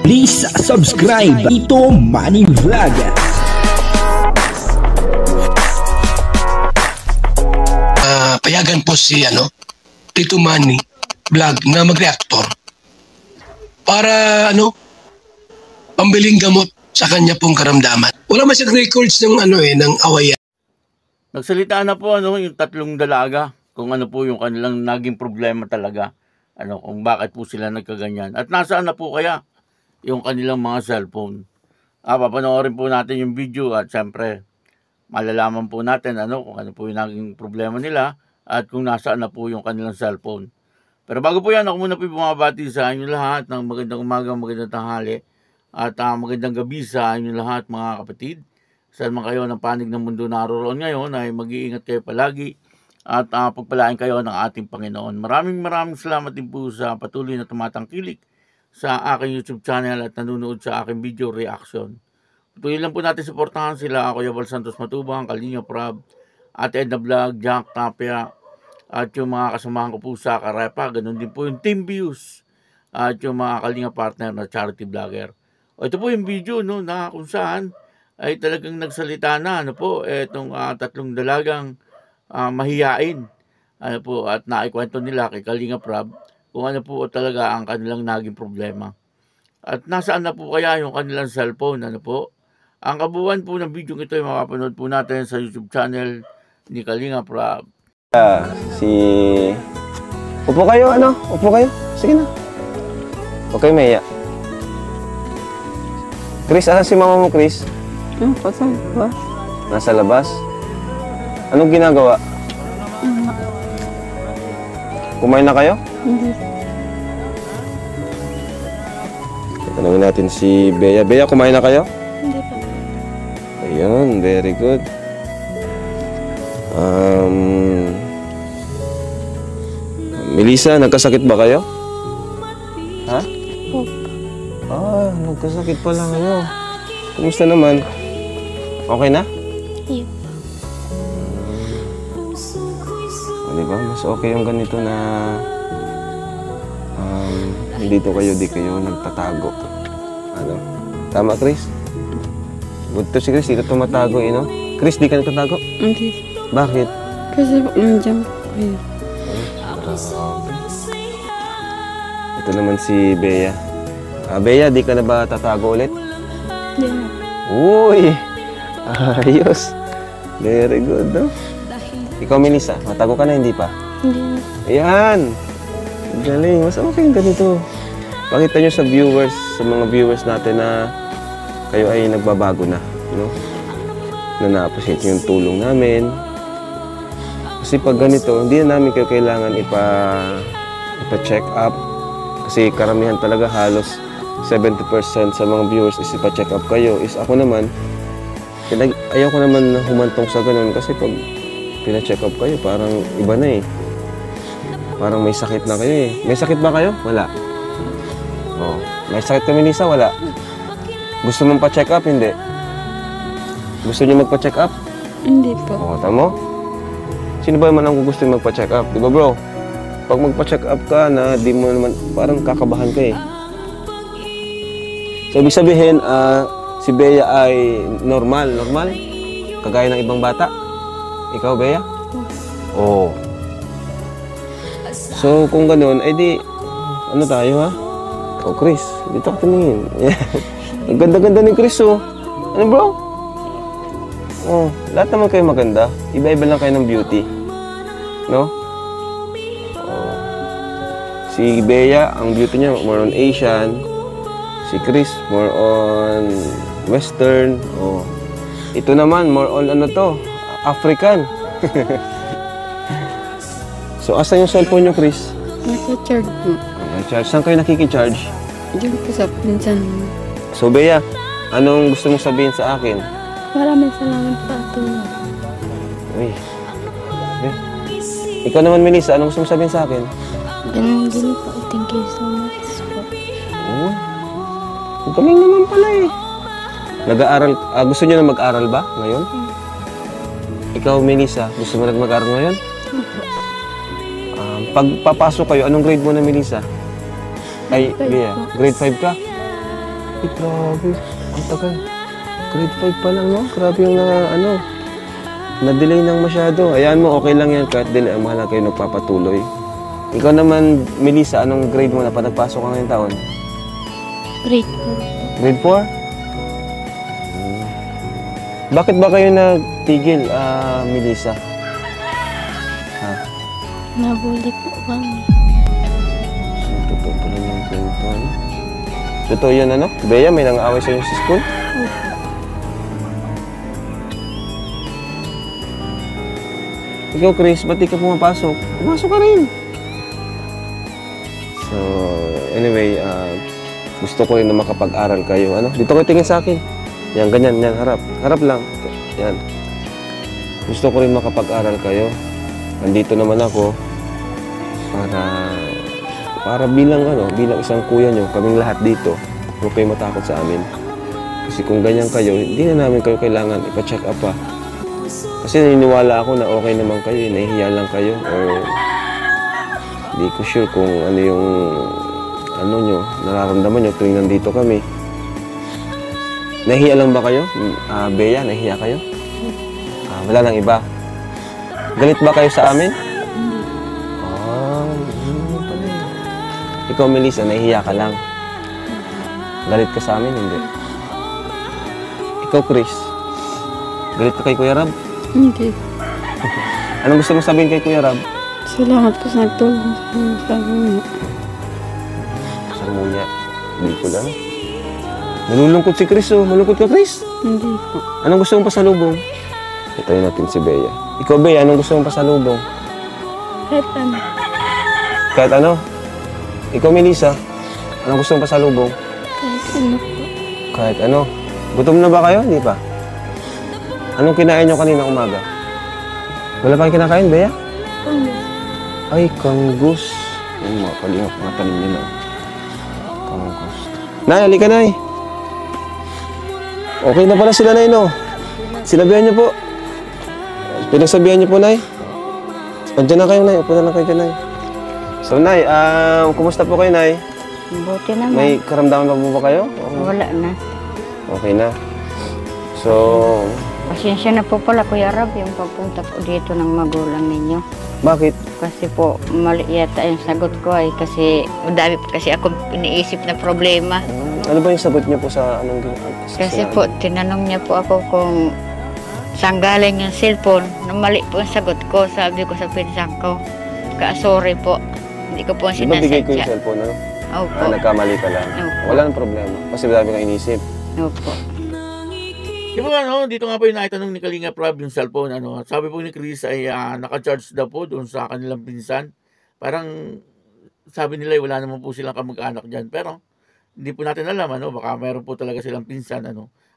Please subscribe Ito Money Vlog. Payagan po si Tito Manny Vlog na mag-reactor para pambiling gamot sa kanya pong karamdaman. Wala man siyang records ng ng awayan. Nagsalita na po yung tatlong dalaga kung ano po yung kanilang naging problema talaga. Kung bakit po sila nagkaganyan. At nasaan na po kaya yung kanilang mga cellphone. Papanoorin po natin yung video at siyempre malalaman po natin kung ano po yung naging problema nila at kung nasaan na po yung kanilang cellphone. Pero bago po yan, ako muna po bumabati sa inyo lahat ng magandang umaga, magandang tanghali at magandang gabi sa inyo lahat mga kapatid. Saan man kayo ng panig ng mundo naroon ngayon ay mag-iingat kayo palagi at pagpalain kayo ng ating Panginoon. Maraming salamat din po sa patuloy na tumatangkilik sa aking YouTube channel at nanonood sa aking video reaction. Patuloy lang po natin suportahan sila, Kuya Val Santos Matubang, Kalinga Prab, Ate Edna Vlog, Jack Tapia, at yung mga kasamahan ko po sa Karepa, ganun din po yung Team Views, at yung mga Kalinga partner na charity vlogger. Ito po yung video na kung saan ay talagang nagsalita na itong tatlong dalagang mahiyain at naikwento nila kay Kalinga Prab kung ano po talaga ang kanilang naging problema. At nasaan na po kaya yung kanilang cellphone, Ang kabuuan po ng video ito ay mapapanood po natin sa YouTube channel ni Kalinga Prab. Upo kayo, Upo kayo. Sige na. Okay, Maya. Chris, asan si mama mo, Chris? Nasa labas. Nasa labas? Anong ginagawa? Kumain na kayo? Hindi. Tanungin natin si Bea. Bea, kumain na kayo? Hindi pa. Ayun, very good. Melissa, nagkasakit ba kayo? Ha? Opo. Nagkasakit pala kayo. Kumusta naman? Okay na? Iyo. Diba? Mas okay yung ganito na di kayo nagtatago. Tama, Chris? Good to si Chris, dito tumatago, Chris, di ka nagtatago? Hindi. Bakit? Kasi nandiyan po kayo. Ito naman si Bea. Bea, di ka na ba tatago ulit? Hindi na. Uy! Ayos! Very good, Ikaw, Melissa, matago ka na, hindi pa? Hindi na. Ayan! Galing, mas okay yung ganito. Pakita nyo sa mga viewers natin na kayo ay nagbabago na, na na-appreciate yung tulong namin. Kasi pag ganito, hindi na namin kayo kailangan ipa-check up. Kasi karamihan talaga halos 70% sa mga viewers is ipa-check up kayo. Is ako naman, ayaw ko naman humantong sa ganun kasi pag pina-check up kayo, parang iba na Parang may sakit na kayo May sakit ba kayo? Wala. May sakit ka, Melissa? Wala. Gusto mong pa-check up? Hindi. Gusto niyo magpa-check up? Hindi po. Tamo? Sino ba naman ang gusto magpa-check up? Di ba, bro? Pag magpa-check up ka na, di mo naman, parang kakabahan ka So, ibig sabihin, si Bea ay normal? Kagaya ng ibang bata? Ikaw, Bea? Oo. So, kung ganun, di, tayo, ha? Chris, dito ka tumingin. Ang ganda-ganda ni Chris, bro? Lahat naman kayo maganda. Iba-iba lang kayo ng beauty. Si Bea, ang beauty niya, more on Asian. Si Chris, more on Western. Ito naman, more on African. So, asan yung cellphone niyo, Chris? Nasa-charge po. Saan kayo nakikicharge? Diyan po sa pinsan mo. So, Bea, anong gusto mong sabihin sa akin? Maraming salamat sa tulong. Uy. Ikaw naman, Melissa, anong gusto mong sabihin sa akin? Ganun din po. Thank you so much po. Ang galing naman pala Nag-aaral, gusto niyo na mag-aral ba ngayon? Ikaw, Melissa, gusto mo na mag-aral ngayon? Pag papasok kayo, anong grade mo na, Melissa? Ay, Bea, grade 5 ka? Ay, grabe. Ang tagal. Grade 5 pa lang, no? Grabe yung na-delay nang masyado. Hayaan mo, okay lang yan kahit delay. Ang mahalaga kayo nagpapatuloy. Ikaw naman, Melissa, anong grade mo na pa nagpasok ka ngayong taon? Grade 4 po. Grade 4? Bakit ba kayo nagtigil, Melissa? Ha? Nabuli po kami. So, totoo pala yung kwento, ano? Totoo yun, ano? Bea, may nang-aaway sa'yo sa school? Ikaw, Chris, ba't di ka pumapasok? Pumasok ka rin. So, anyway, gusto ko rin na makapag-aral kayo. Ano? Dito kayo tingin sa akin. Yan, ganyan, yan, harap. Harap lang. Yan. Gusto ko rin makapag-aral kayo. Nandito naman ako para bilang isang kuya nyo, kaming lahat dito, huwag kayo matakot sa amin. Kasi kung ganyan kayo, hindi na namin kayo kailangan ipa-check up pa. Kasi naniniwala ako na okay naman kayo, nahihiya lang kayo, or hindi ko sure kung ano yung nyo, nararamdaman nyo tuwing nandito kami. Nahihiya lang ba kayo? Bea, nahihiya kayo? Wala nang iba. Galit ba kayo sa amin? Hindi pala. Ikaw, Melissa, nahihiya ka lang. Galit ka sa amin, hindi? Ikaw, Chris, galit ka kay Kuya Rab? Hindi. Anong gusto mo sabihin kay Kuya Rab? Salamat po sa nagtulong sa kanya. Sarmunya. Hindi ko lang. Nalulungkot si Chris, oh. Malungkot ka, Chris? Hindi po. Anong gusto mong pasalubong? Itayin natin si Bea. Ikaw, Bea, anong gusto mong pasalubong? Kahit ano. Kahit ano? Ikaw, Melissa, anong gusto mong pasalubong? Kahit ano po. Kahit ano? Gutom na ba kayo? Hindi pa? Anong kinain nyo kanina umaga? Wala pa kayong kinakain, Bea? Ay, kanggus. Yung mga kalingap, mga talim nila. Kanggus. Nay, halika, Nay. Okay na pala sila, Nay, no? Sinabihan niyo po. Pinagsabihan niyo po, Nay. Andiyan na kayo, Nay. Upo na lang kayo dyan, Nay. So, Nay, kumusta po kayo, Nay? Buti naman. May karamdaman pa po ba kayo? Wala na. Okay na. So, Pasensya na po pala, Kuya Rab, yung pagpunta po dito ng magulang ninyo. bakit? Kasi po, mali yata yung sagot ko ay kasi madami po kasi ako iniisip na problema. Ano ba yung sagot niyo po sa anong Kasi po, tinanong niya po ako kung saan galing yung cellphone. Mali po yung sagot ko, sabi ko sa pinsan ko. Sorry po, hindi ko po Di ba bigay ko yung sinasadya. cellphone, ano? Opo. Nagkamali ka lang. Opo. Wala nang problema. Kasi madami kang inisip. Opo. Di ba dito nga po yung naitanong ni Kalinga Prab yung cellphone, sabi po ni Chris ay naka-charge daw po doon sa kanilang pinsan. Parang sabi nila wala naman po silang kamag-anak dyan. Pero hindi po natin alam, baka meron po talaga silang pinsan,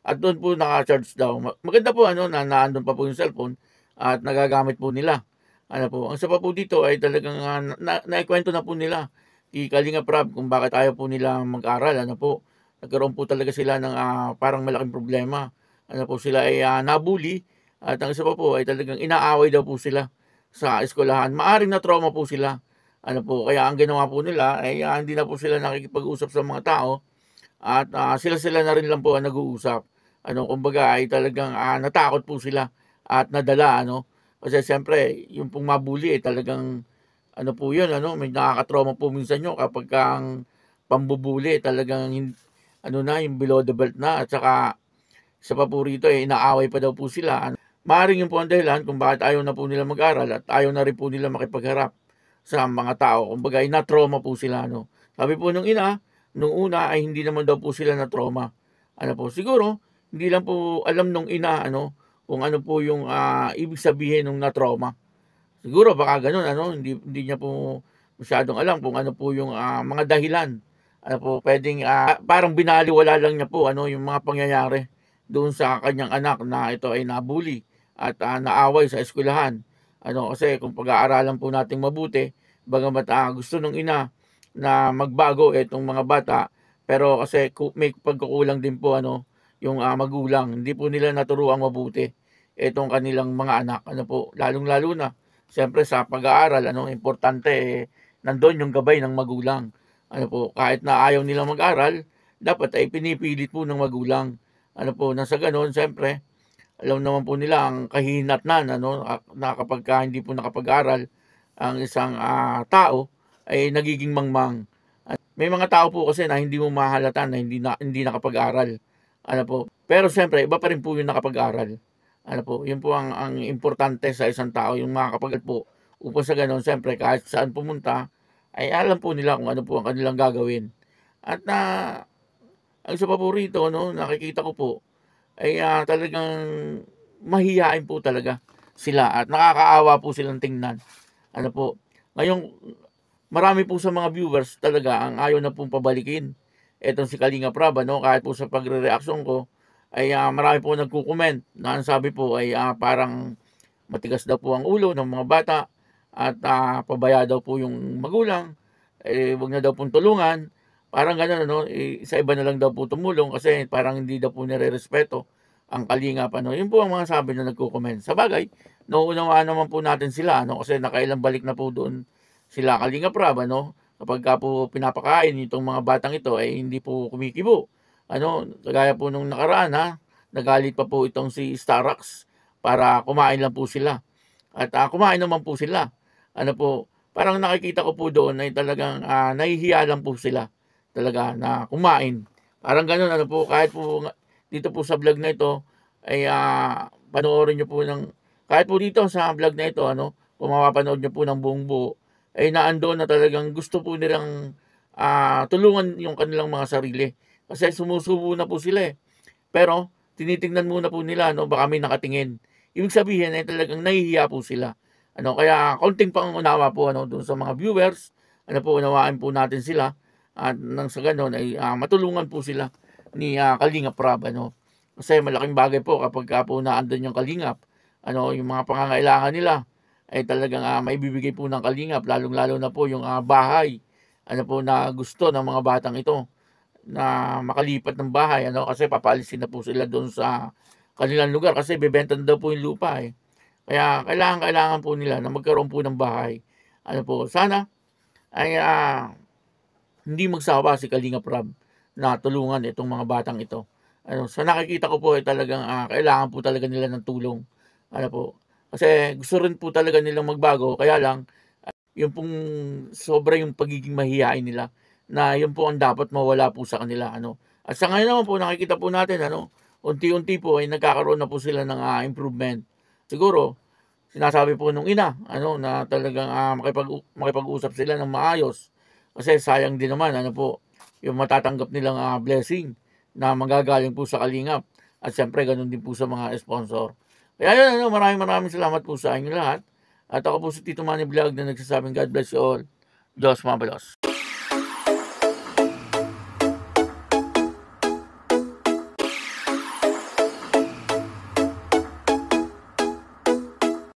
At doon po naka-charge daw. Maganda po, na naandun pa po yung cellphone at nagagamit po nila. Ang isa pa po dito ay talagang naikwento na po nila kay Kalinga Prab kung bakit ayaw po nila mag-aral, Nagkaroon po talaga sila ng parang malaking problema. Sila ay nabully at ang isa pa po ay talagang inaaway daw po sila sa eskwelahan. Maaring na trauma po sila. Kaya ang ginawa po nila ay hindi na po sila nakikipag-usap sa mga tao at sila na rin lang po ang nag-uusap. Kumbaga ay talagang natakot po sila at nadala, Kasi siyempre, yung pong mabully ay talagang po yun, may nakakatrauma po minsan nyo kapag ang pambubuli talagang yung below the belt na at saka sa pa po rito inaaway pa daw po sila. Maaaring yun po ang dahilan kung bakit ayaw na po nila mag-aral at ayaw na rin po nila makipagharap sa mga tao. Kumbaga ay na-trauma po sila. Sabi po nung nung una ay hindi naman daw po sila na-trauma. Siguro hindi lang po alam nung ina kung ano po yung ibig sabihin ng na-trauma. Siguro baka ganun hindi niya po masyadong alam kung ano po yung mga dahilan. Pwedeng parang binaliwala lang niya po yung mga pangyayari doon sa kanyang anak na ito ay nabully at naaway sa eskwelahan. Kasi kung pag-aaralan po natin mabuti, bagamat gusto ng ina na magbago itong mga bata, pero kasi may pagkukulang din po yung magulang. Hindi po nila naturuang mabuti itong kanilang mga anak. Lalong-lalo na, siyempre sa pag-aaral, importante nandun yung gabay ng magulang. Kahit na ayaw nilang mag-aral, dapat ay pinipilit po ng magulang. Ano po, nang sa gano'n, siyempre, alam naman po nila ang kahinatnan, ano, na kapag hindi po nakapag-aral ang isang tao, ay nagiging mangmang. May mga tao po kasi na hindi mo mahalata na hindi nakapag-aral. Ano po, pero siyempre, iba pa rin po yung nakapag-aral. Ano po, yun po ang importante sa isang tao, yung makakapag-aral po. Upang sa gano'n, siyempre, kahit saan pumunta, ay alam po nila kung ano po ang kanilang gagawin. At ang isa pa po rito, no, nakikita ko po, ay talagang mahihain po talaga sila at nakakaawa po silang tingnan. Ano po, ngayong marami po sa mga viewers talaga ang ayaw na pong pabalikin etong si Kalinga Prab, no, kahit po sa pagre-reaction ko, ay marami po nagko-comment na ang sabi po ay parang matigas daw po ang ulo ng mga bata at pabaya daw po yung magulang, wag na daw pong tulungan. Parang gano'n, ano, sa iba na lang daw po tumulong kasi parang hindi daw po nire-respeto ang Kalingap, ano. Yun po ang mga sabi na nagko-comment. Sa bagay, nauunawaan naman po natin sila, ano, kasi nakailang balik na po doon sila Kalingap Rab, ano. Kapag po pinapakain itong mga batang ito, ay hindi po kumikibo. Ano, kagaya po nung nakaraan, nagalit pa po itong si Starax para kumain lang po sila. At kumain naman po sila. Ano po, parang nakikita ko po doon ay talagang nahihiya lang po sila talaga na kumain. Parang gano'n, ano po, kahit po dito po sa vlog na ito, ay panoorin nyo po kahit po dito sa vlog na ito, ano, kung mapapanood nyo po ng buong buo, ay naandoon na talagang gusto po nilang tulungan yung kanilang mga sarili. Kasi sumusubo na po sila eh. Pero, tinitingnan muna po nila, no, baka may nakatingin. Ibig sabihin ay talagang nahihiya po sila. Ano, kaya konting pangunawa po, ano, dun sa mga viewers, ano po, unawaan po natin sila. At nang sa gano'n ay matulungan po sila ni Kalingap Rab, ano. Kasi malaking bagay po kapag po naandun yung Kalingap, ano, yung mga pangangailangan nila ay talagang maibibigay po ng Kalingap, lalong-lalo na po yung bahay, ano po, na gusto ng mga batang ito na makalipat ng bahay, ano, kasi papaalisin na po sila doon sa kanilang lugar kasi bebenta daw po yung lupa eh. Kaya kailangan po nila na magkaroon po ng bahay. Ano po, sana ay hindi magsawa si Kalingap Rab na tulungan itong mga batang ito. Ano, sa nakikita ko po ay talagang kailangan po talaga nila ng tulong. Ano po, kasi gusto rin po talaga nilang magbago, kaya lang yung pong sobra yung pagiging mahihain nila na yun po ang dapat mawala po sa kanila, ano. At sa ngayon naman po nakikita po natin, ano, unti-unti po ay nagkakaroon na po sila ng improvement. Siguro sinasabi po nung ina, ano, na talagang makipag-usap sila ng maayos. Kasi sayang din naman, ano po, yung matatanggap nilang blessing na manggagaling po sa Kalingap. At siyempre, ganun din po sa mga sponsor. Kaya yun, ano, maraming salamat po sa inyo lahat. At ako po si Tito Manny Vlog na nagsasabing God bless you all. Diyos mabalos.